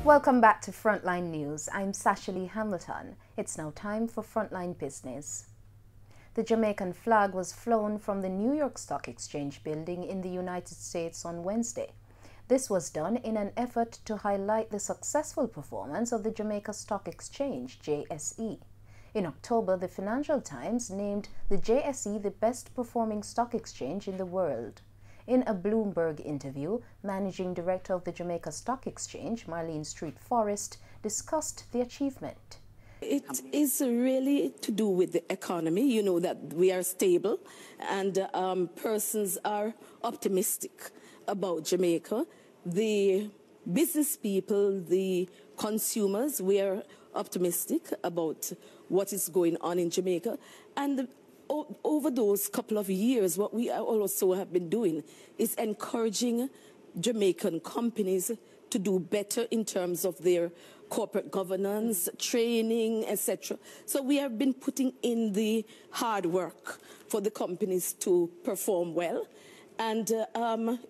Welcome back to Frontline News. I'm Sashali Hamilton. It's now time for Frontline Business. The Jamaican flag was flown from the New York Stock Exchange building in the United States on Wednesday. This was done in an effort to highlight the successful performance of the Jamaica Stock Exchange, JSE. In October, the Financial Times named the JSE the best performing stock exchange in the world. In a Bloomberg interview, Managing Director of the Jamaica Stock Exchange, Marlene Street Forrest, discussed the achievement. It is really to do with the economy. You know that we are stable and persons are optimistic about Jamaica. The business people, the consumers, we are optimistic about what is going on in Jamaica. And over those couple of years, what we also have been doing is encouraging Jamaican companies to do better in terms of their corporate governance, training, etc. So we have been putting in the hard work for the companies to perform well, and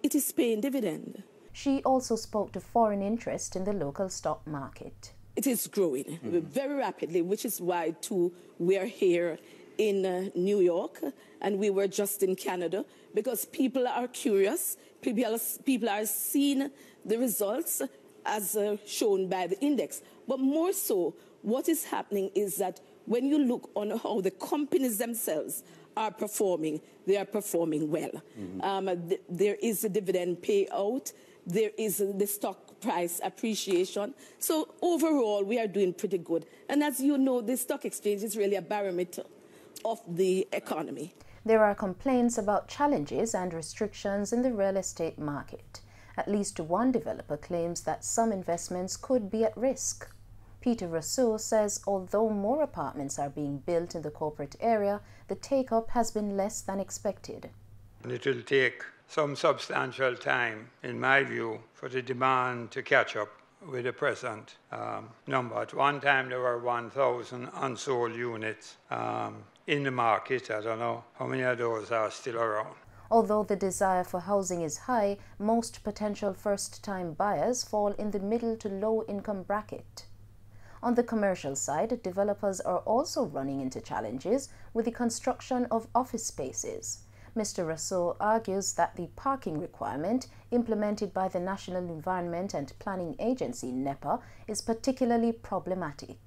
it is paying dividend. She also spoke to foreign interest in the local stock market. It is growing very rapidly, which is why, too, we are here in New York, and we were just in Canada, because people are curious, people are seeing the results as shown by the index. But more so, what is happening is that when you look on how the companies themselves are performing, they are performing well. There is a dividend payout, there is the stock price appreciation. So overall, we are doing pretty good. And as you know, the stock exchange is really a barometer of the economy. There are complaints about challenges and restrictions in the real estate market. At least one developer claims that some investments could be at risk. Peter Rousseau says although more apartments are being built in the corporate area, the take-up has been less than expected. It will take some substantial time, in my view, for the demand to catch up with the present number. At one time there were 1,000 unsold units in the market. I don't know how many of those are still around. Although the desire for housing is high, most potential first-time buyers fall in the middle to low-income bracket. On the commercial side, developers are also running into challenges with the construction of office spaces. Mr. Rousseau argues that the parking requirement implemented by the National Environment and Planning Agency, NEPA, is particularly problematic.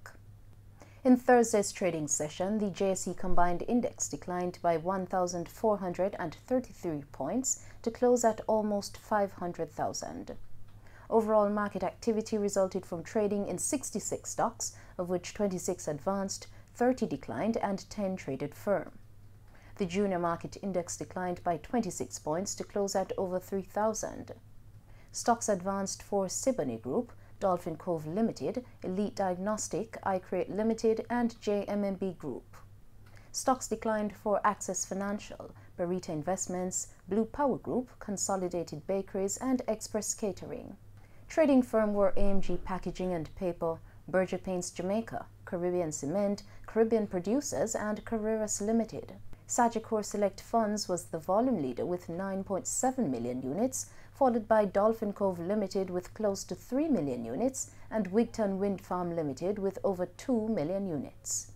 In Thursday's trading session, the JSE Combined Index declined by 1,433 points to close at almost 500,000. Overall market activity resulted from trading in 66 stocks, of which 26 advanced, 30 declined, and 10 traded firm. The junior market index declined by 26 points to close at over 3,000. Stocks advanced for Siboney Group, Dolphin Cove Limited, Elite Diagnostic, iCreate Limited, and JMMB Group. Stocks declined for Access Financial, Barita Investments, Blue Power Group, Consolidated Bakeries, and Express Catering. Trading firm were AMG Packaging and Paper, Berger Paints Jamaica, Caribbean Cement, Caribbean Producers, and Carreras Limited. Sagicor Select Funds was the volume leader with 9.7 million units, followed by Dolphin Cove Limited with close to 3 million units and Wigton Wind Farm Limited with over 2 million units.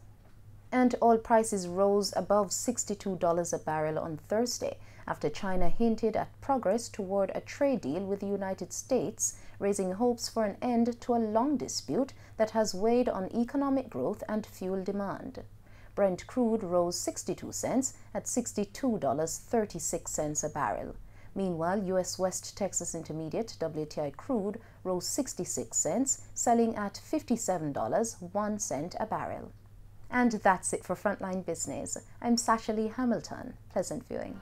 And oil prices rose above $62 a barrel on Thursday after China hinted at progress toward a trade deal with the United States, raising hopes for an end to a long dispute that has weighed on economic growth and fuel demand. Brent crude rose 62 cents at $62.36 a barrel. Meanwhile, U.S. West Texas Intermediate WTI crude rose 66 cents, selling at $57.01 a barrel. And that's it for Frontline Business. I'm Sashali Hamilton. Pleasant viewing.